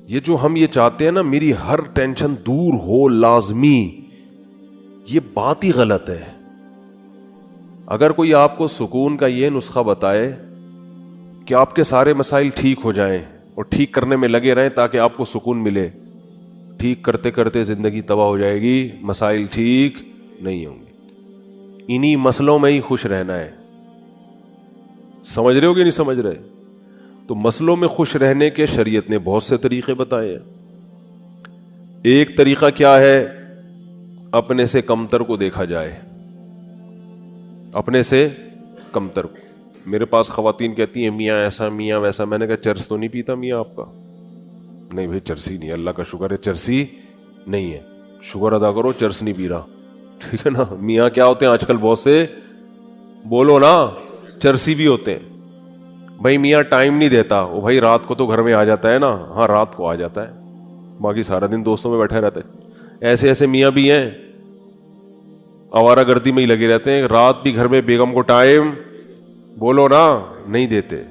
یہ جو ہم یہ چاہتے ہیں نا میری ہر ٹینشن دور ہو لازمی، یہ بات ہی غلط ہے. اگر کوئی آپ کو سکون کا یہ نسخہ بتائے کہ آپ کے سارے مسائل ٹھیک ہو جائیں اور ٹھیک کرنے میں لگے رہیں تاکہ آپ کو سکون ملے، ٹھیک کرتے کرتے زندگی تباہ ہو جائے گی، مسائل ٹھیک نہیں ہوں گے. انہی مسئلوں میں ہی خوش رہنا ہے. سمجھ رہے ہو کہ نہیں سمجھ رہے؟ تو مسئلوں میں خوش رہنے کے شریعت نے بہت سے طریقے بتائے ہیں. ایک طریقہ کیا ہے؟ اپنے سے کمتر کو دیکھا جائے، اپنے سے کمتر کو. میرے پاس خواتین کہتی ہیں میاں ایسا میاں ویسا. میں نے کہا چرس تو نہیں پیتا میاں آپ کا؟ نہیں بھائی چرسی نہیں، اللہ کا شکر ہے چرسی نہیں ہے. شکر ادا کرو چرس نہیں پی رہا، ٹھیک ہے نا. میاں کیا ہوتے ہیں آج کل بہت سے، بولو نا، چرسی بھی ہوتے ہیں. بھائی میاں ٹائم نہیں دیتا، وہ بھائی رات کو تو گھر میں آ جاتا ہے نا. ہاں رات کو آ جاتا ہے، باقی سارا دن دوستوں میں بیٹھے رہتا ہے. ایسے ایسے میاں بھی ہیں آوارہ گردی میں ہی لگے رہتے ہیں، رات بھی گھر میں بیگم کو ٹائم، بولو نا، نہیں دیتے.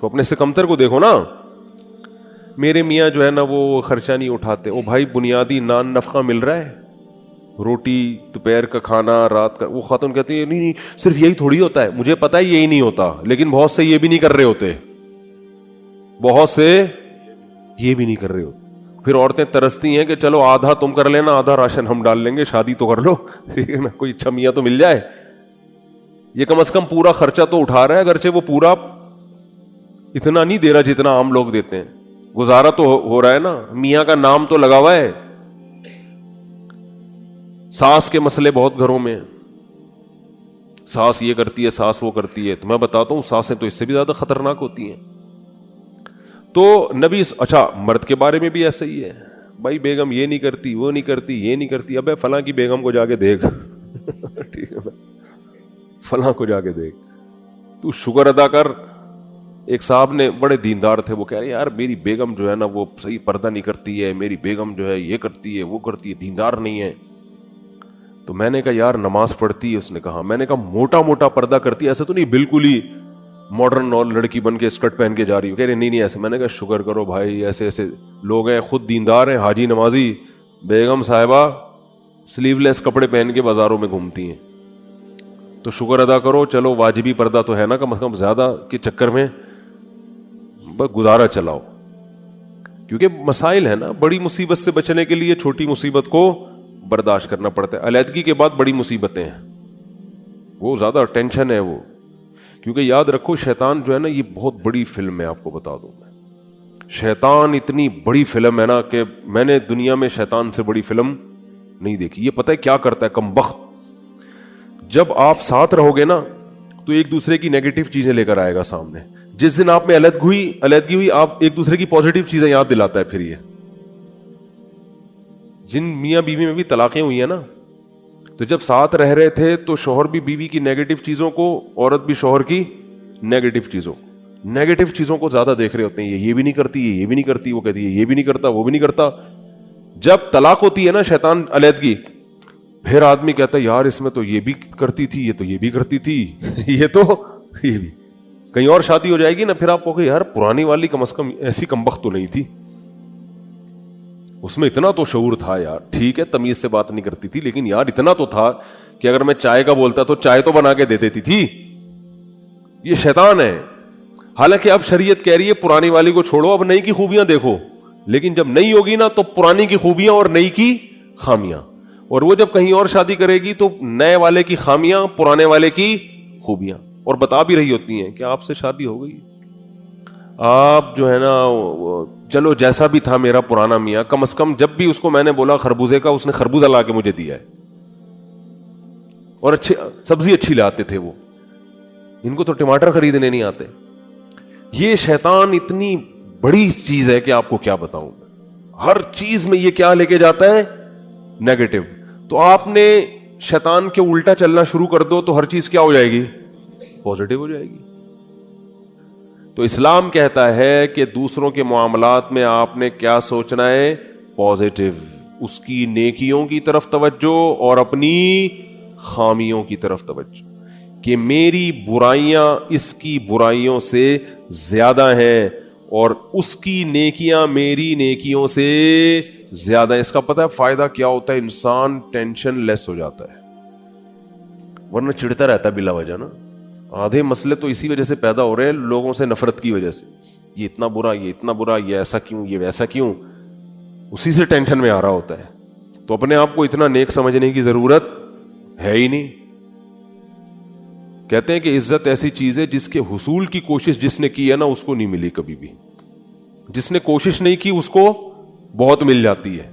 تو اپنے سے کمتر کو دیکھو نا. میرے میاں جو ہے نا وہ خرچہ نہیں اٹھاتے. وہ بھائی بنیادی نان نفقہ مل رہا ہے، روٹی، دوپہر کا کھانا، رات کا. وہ خاتون کہتی ہے نہیں صرف یہی تھوڑی ہوتا ہے. مجھے پتا ہے یہی نہیں ہوتا، لیکن بہت سے یہ بھی نہیں کر رہے ہوتے، بہت سے یہ بھی نہیں کر رہے ہوتے. پھر عورتیں ترستی ہیں کہ چلو آدھا تم کر لینا، آدھا راشن ہم ڈال لیں گے، شادی تو کر لو، ٹھیک ہے نا. کوئی اچھا میاں تو مل جائے. یہ کم از کم پورا خرچہ تو اٹھا رہا ہے، اگرچہ وہ پورا اتنا نہیں دے رہا جتنا عام لوگ دیتے ہیں. گزارا تو ہو رہا ہے نا، میاں کا نام تو لگا ہوا ہے. ساس کے مسئلے بہت گھروں میں ہیں، ساس یہ کرتی ہے، ساس وہ کرتی ہے. تو میں بتاتا ہوں ساسیں تو اس سے بھی زیادہ خطرناک ہوتی ہیں. تو نبی، اچھا مرد کے بارے میں بھی ایسا ہی ہے. بھائی بیگم یہ نہیں کرتی، وہ نہیں کرتی، یہ نہیں کرتی. ابے فلاں کی بیگم کو جا کے دیکھ، ٹھیک ہے نا، فلاں کو جا کے دیکھ، تو شکر ادا کر. ایک صاحب نے، بڑے دیندار تھے، وہ کہہ رہے یار میری بیگم جو ہے نا وہ صحیح پردہ نہیں کرتی ہے، میری بیگم جو ہے یہ کرتی ہے وہ کرتی ہے، دیندار نہیں ہے. تو میں نے کہا یار نماز پڑھتی ہے؟ اس نے کہا. میں نے کہا موٹا موٹا پردہ کرتی ہے، ایسا تو نہیں بالکل ہی ماڈرن لڑکی بن کے اسکرٹ پہن کے جا رہی ہو؟ کہہ رہے نہیں ایسے. میں نے کہا شکر کرو بھائی، ایسے ایسے لوگ ہیں، خود دیندار ہیں، حاجی نمازی، بیگم صاحبہ سلیو لیس کپڑے پہن کے بازاروں میں گھومتی ہیں. تو شکر ادا کرو، چلو واجبی پردہ تو ہے نا کم از کم، زیادہ کے چکر میں بس گزارا چلاؤ. کیونکہ مسائل ہے نا، بڑی مصیبت سے بچنے کے لیے چھوٹی مصیبت کو برداشت کرنا پڑتا ہے. علیحدگی کے بعد بڑی مصیبتیں ہیں، وہ زیادہ ٹینشن ہے وہ. کیونکہ یاد رکھو شیطان جو ہے نا یہ بہت بڑی فلم ہے. آپ کو بتا دوں میں، شیطان اتنی بڑی فلم ہے نا کہ میں نے دنیا میں شیطان سے بڑی فلم نہیں دیکھی. یہ پتہ ہے کیا کرتا ہے کمبخت؟ جب آپ ساتھ رہو گے نا تو ایک دوسرے کی نیگیٹو چیزیں لے کر آئے گا سامنے. جس دن آپ میں علیحدگی ہوئی، آپ ایک دوسرے کی پازیٹیو چیزیں یاد دلاتا ہے. پھر یہ جن میاں بیوی میں بھی طلاقیں ہوئی ہیں نا، تو جب ساتھ رہ رہے تھے تو شوہر بھی بیوی کی نیگیٹو چیزوں کو، عورت بھی شوہر کی نیگیٹو چیزوں کو زیادہ دیکھ رہے ہوتے ہیں. یہ بھی نہیں کرتی، یہ بھی نہیں کرتی، وہ کہتی ہے یہ بھی نہیں کرتا، وہ بھی نہیں کرتا. جب طلاق ہوتی ہے نا، شیطان علیحدگی، پھر آدمی کہتا ہے یار اس میں تو یہ بھی کرتی تھی، یہ تو یہ بھی کرتی تھی، یہ بھی. کہیں اور شادی ہو جائے گی نا، پھر آپ کو کہ یار پرانی والی کم از کم ایسی کمبخت تو نہیں تھی، اس میں اتنا تو شعور تھا یار. ٹھیک ہے تمیز سے بات نہیں کرتی تھی، لیکن یار اتنا تو تھا کہ اگر میں چائے کا بولتا تو چائے تو بنا کے دے دیتی تھی. یہ شیطان ہے. حالانکہ اب شریعت کہہ رہی ہے پرانی والی کو چھوڑو، اب نئی کی خوبیاں دیکھو. لیکن جب نئی ہوگی نا تو پرانی کی خوبیاں اور نئی کی خامیاں، اور وہ جب کہیں اور شادی کرے گی تو نئے والے کی خامیاں، پرانے والے کی خوبیاں. اور بتا بھی رہی ہوتی ہیں کہ آپ سے شادی ہو گئی، آپ جو ہے نا چلو جیسا بھی تھا میرا پرانا میاں، کم از کم جب بھی اس کو میں نے بولا خربوزے کا، اس نے خربوزہ لا کے مجھے دیا ہے، اور اچھی سبزی اچھی لاتے تھے وہ. ان کو تو ٹماٹر خریدنے نہیں آتے. یہ شیطان اتنی بڑی چیز ہے کہ آپ کو کیا بتاؤں. ہر چیز میں یہ کیا لے کے جاتا ہے؟ نیگیٹو. تو آپ نے شیطان کے الٹا چلنا شروع کر دو تو ہر چیز کیا ہو جائے گی؟ پازیٹو ہو جائے گی. تو اسلام کہتا ہے کہ دوسروں کے معاملات میں آپ نے کیا سوچنا ہے؟ پازیٹو. اس کی نیکیوں کی طرف توجہ اور اپنی خامیوں کی طرف توجہ، کہ میری برائیاں اس کی برائیوں سے زیادہ ہیں اور اس کی نیکیاں میری نیکیوں سے زیادہ. اس کا پتہ ہے فائدہ کیا ہوتا ہے؟ انسان ٹینشن لیس ہو جاتا ہے, ورنہ چڑھتا رہتا ہے بلا وجہ نا. آدھے مسئلے تو اسی وجہ سے پیدا ہو رہے ہیں, لوگوں سے نفرت کی وجہ سے. یہ اتنا برا, یہ اتنا برا, یہ ایسا کیوں, یہ ویسا کیوں, اسی سے ٹینشن میں آ رہا ہوتا ہے. تو اپنے آپ کو اتنا نیک سمجھنے کی ضرورت ہے ہی نہیں. کہتے ہیں کہ عزت ایسی چیز ہے جس کے حصول کی کوشش جس نے کی ہے نا اس کو نہیں ملی کبھی بھی. جس نے کوشش نہیں کی اس کو بہت مل جاتی ہے.